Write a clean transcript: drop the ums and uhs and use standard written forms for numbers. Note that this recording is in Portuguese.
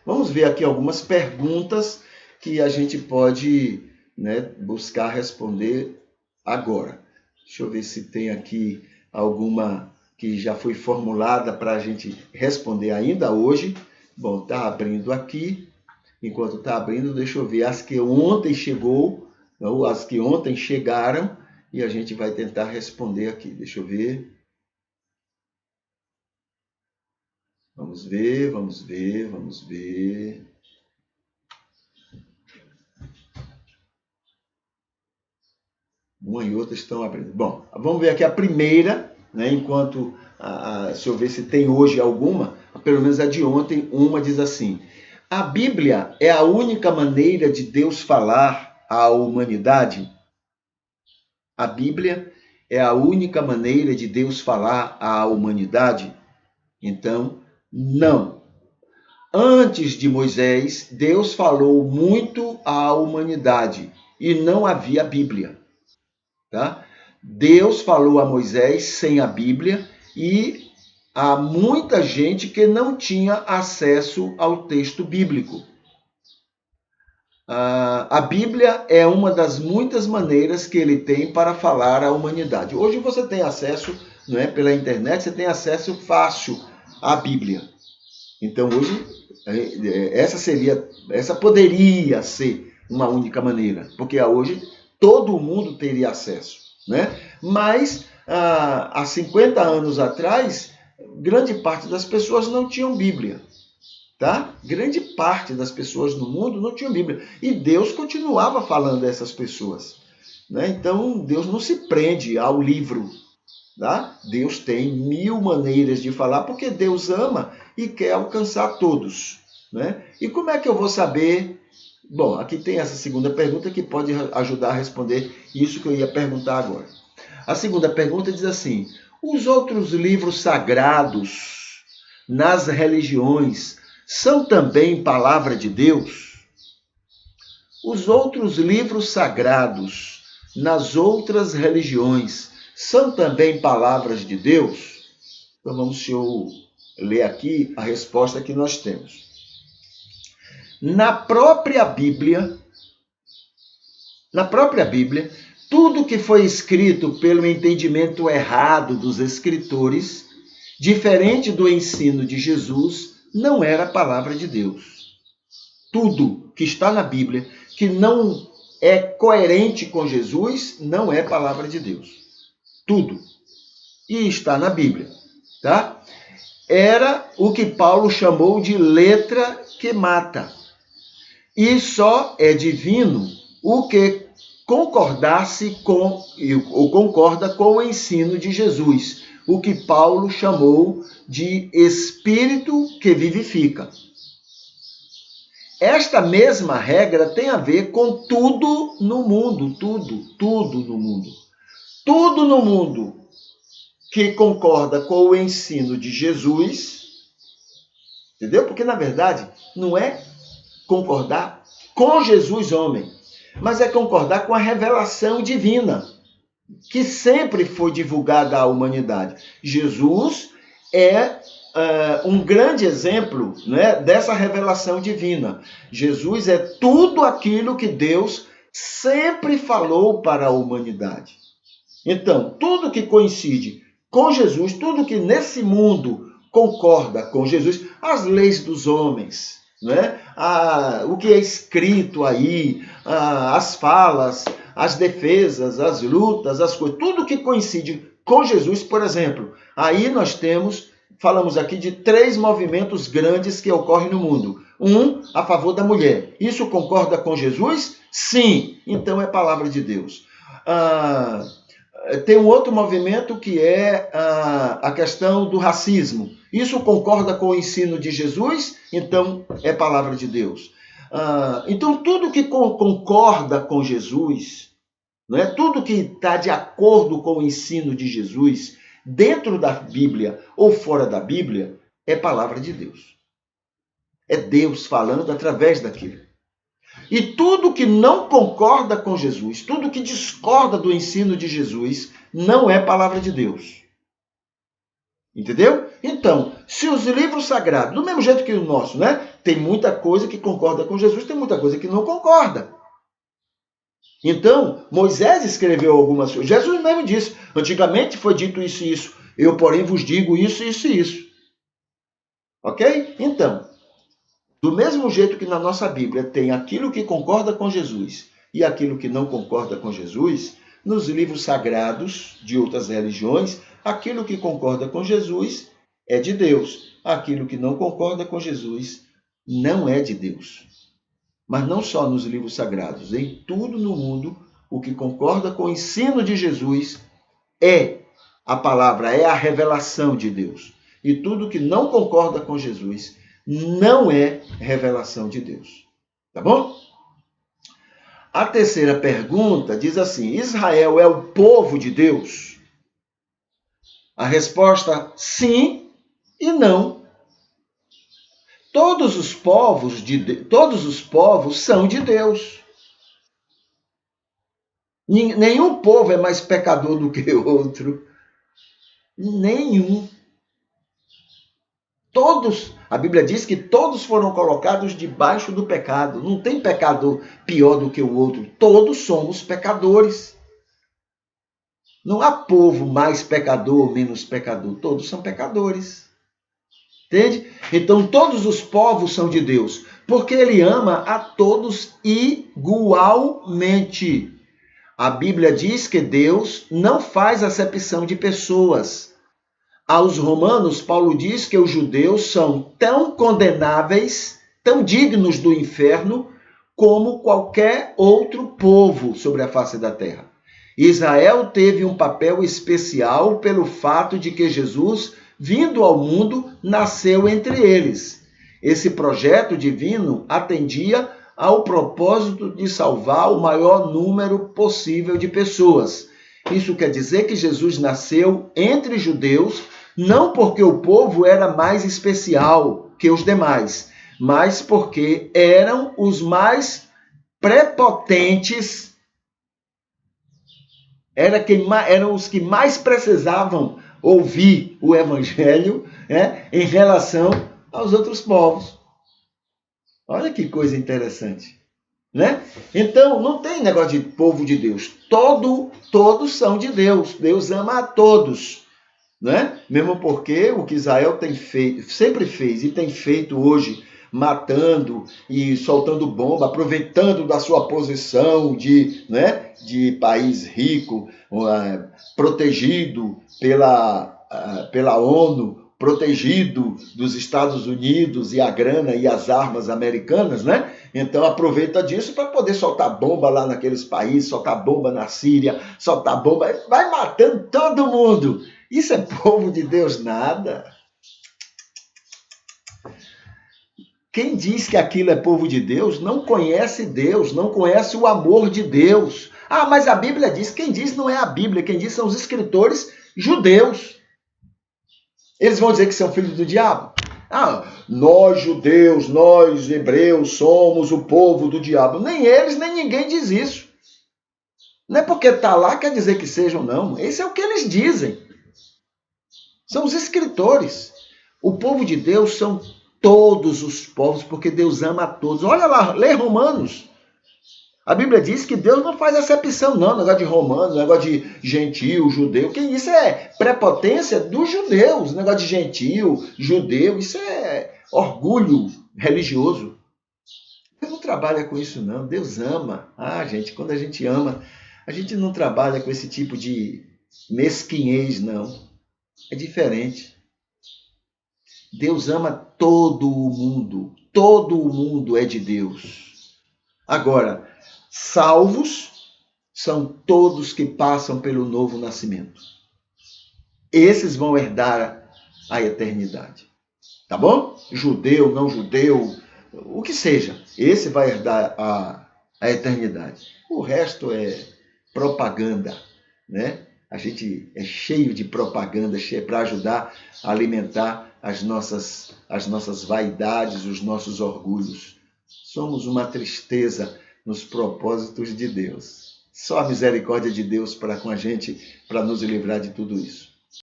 Vamos ver aqui algumas perguntas que a gente pode, né, buscar responder agora. Deixa eu ver se tem aqui alguma que já foi formulada para a gente responder ainda hoje. Bom, está abrindo aqui. Enquanto está abrindo, deixa eu ver as que ontem chegou, ou as que ontem chegaram, e a gente vai tentar responder aqui. Deixa eu ver. Vamos ver, vamos ver, vamos ver. Uma e outra estão abrindo. Bom, vamos ver aqui a primeira, né? Enquanto, se eu ver se tem hoje alguma, pelo menos a de ontem, uma diz assim: a Bíblia é a única maneira de Deus falar à humanidade? A Bíblia é a única maneira de Deus falar à humanidade? Então, não. Antes de Moisés, Deus falou muito à humanidade e não havia Bíblia. Tá? Deus falou a Moisés sem a Bíblia e há muita gente que não tinha acesso ao texto bíblico. A Bíblia é uma das muitas maneiras que ele tem para falar à humanidade. Hoje você tem acesso, não é, pela internet, você tem acesso fácil à Bíblia. Então hoje essa poderia ser uma única maneira, porque hoje todo mundo teria acesso, né? Mas há 50 anos atrás, grande parte das pessoas não tinham Bíblia. Tá? Grande parte das pessoas no mundo não tinham Bíblia. E Deus continuava falando a essas pessoas. Né? Então, Deus não se prende ao livro. Tá? Deus tem 1000 maneiras de falar, porque Deus ama e quer alcançar todos. Né? E como é que eu vou saber? Bom, aqui tem essa segunda pergunta que pode ajudar a responder isso que eu ia perguntar agora. A segunda pergunta diz assim: os outros livros sagrados nas religiões são também palavra de Deus? Os outros livros sagrados nas outras religiões são também palavras de Deus? Então vamos ler aqui a resposta que nós temos. Na própria Bíblia, tudo que foi escrito pelo entendimento errado dos escritores, diferente do ensino de Jesus, não era palavra de Deus. Tudo que está na Bíblia que não é coerente com Jesus não é palavra de Deus. Tudo. E está na Bíblia, tá? Era o que Paulo chamou de letra que mata. E só é divino o que concordasse com ou concorda com o ensino de Jesus, o que Paulo chamou de espírito que vivifica. Esta mesma regra tem a ver com tudo no mundo, tudo no mundo. Tudo no mundo que concorda com o ensino de Jesus, entendeu? Porque, na verdade, não é concordar com Jesus homem, mas é concordar com a revelação divina, que sempre foi divulgada à humanidade. Jesus é um grande exemplo, né, dessa revelação divina. Jesus é tudo aquilo que Deus sempre falou para a humanidade. Então, tudo que coincide com Jesus, tudo que nesse mundo concorda com Jesus, as leis dos homens, né? O que é escrito aí, as falas, as defesas, as lutas, as coisas, tudo que coincide com Jesus, por exemplo, aí nós falamos aqui de 3 movimentos grandes que ocorrem no mundo. Um, a favor da mulher. Isso concorda com Jesus? Sim. Então é palavra de Deus. Tem um outro movimento que é a questão do racismo. Isso concorda com o ensino de Jesus? Então é palavra de Deus. Então tudo que concorda com Jesus, né? Tudo que está de acordo com o ensino de Jesus, dentro da Bíblia ou fora da Bíblia, é palavra de Deus. É Deus falando através daquilo. E tudo que não concorda com Jesus, tudo que discorda do ensino de Jesus, não é palavra de Deus. Entendeu? Então, se os livros sagrados, do mesmo jeito que o nosso, né, Tem muita coisa que concorda com Jesus, tem muita coisa que não concorda. Então, Moisés escreveu algumas coisas. Jesus mesmo disse, antigamente foi dito isso e isso. Eu, porém, vos digo isso, isso e isso. Ok? Então, do mesmo jeito que na nossa Bíblia tem aquilo que concorda com Jesus e aquilo que não concorda com Jesus, nos livros sagrados de outras religiões, aquilo que concorda com Jesus é de Deus. Aquilo que não concorda com Jesus não é de Deus. Mas não só nos livros sagrados, em tudo no mundo, o que concorda com o ensino de Jesus é a palavra, é a revelação de Deus. E tudo que não concorda com Jesus não é revelação de Deus. Tá bom? A terceira pergunta diz assim: Israel é o povo de Deus? A resposta: sim e não. Todos os povos são de Deus. Nenhum povo é mais pecador do que outro. Nenhum. Todos, a Bíblia diz que todos foram colocados debaixo do pecado. Não tem pecador pior do que o outro. Todos somos pecadores. Não há povo mais pecador ou menos pecador. Todos são pecadores. Entende? Então todos os povos são de Deus, porque ele ama a todos igualmente. A Bíblia diz que Deus não faz acepção de pessoas. Aos romanos, Paulo diz que os judeus são tão condenáveis, tão dignos do inferno, como qualquer outro povo sobre a face da terra. Israel teve um papel especial pelo fato de que Jesus, vindo ao mundo, nasceu entre eles. Esse projeto divino atendia ao propósito de salvar o maior número possível de pessoas. Isso quer dizer que Jesus nasceu entre judeus, não porque o povo era mais especial que os demais, mas porque eram os mais prepotentes, eram os que mais precisavam ouvir o evangelho, né, em relação aos outros povos. Olha que coisa interessante, né? Então, não tem negócio de povo de Deus. Todos são de Deus. Deus ama a todos, né? Mesmo porque o que Israel tem feito, sempre fez e tem feito hoje, matando e soltando bomba, aproveitando da sua posição de país rico, protegido pela ONU, protegido dos Estados Unidos e a grana e as armas americanas, né? Então aproveita disso para poder soltar bomba lá naqueles países, soltar bomba na Síria, soltar bomba, vai matando todo mundo. Isso é povo de Deus nada. Quem diz que aquilo é povo de Deus não conhece Deus, não conhece o amor de Deus. Ah, mas a Bíblia diz. Quem diz não é a Bíblia, quem diz são os escritores judeus. Eles vão dizer que são filhos do diabo? Ah, nós judeus, nós hebreus somos o povo do diabo. Nem eles, nem ninguém diz isso. Não é porque está lá quer dizer que sejam, não. Esse é o que eles dizem. São os escritores. O povo de Deus são todos os povos, porque Deus ama a todos. Olha lá, lê Romanos. A Bíblia diz que Deus não faz acepção, não. Negócio de romano, negócio de gentil, judeu. Que isso é prepotência dos judeus. Negócio de gentil, judeu. Isso é orgulho religioso. Deus não trabalha com isso, não. Deus ama. Ah, gente, quando a gente ama, a gente não trabalha com esse tipo de mesquinhez, não. É diferente. Deus ama todo o mundo. Todo o mundo é de Deus. Agora, salvos são todos que passam pelo novo nascimento. Esses vão herdar a eternidade. Tá bom? Judeu, não judeu, o que seja. Esse vai herdar a eternidade. O resto é propaganda, né? A gente é cheio de propaganda, cheio para ajudar a alimentar as nossas vaidades, os nossos orgulhos. Somos uma tristeza nos propósitos de Deus. Só a misericórdia de Deus para com a gente, para nos livrar de tudo isso.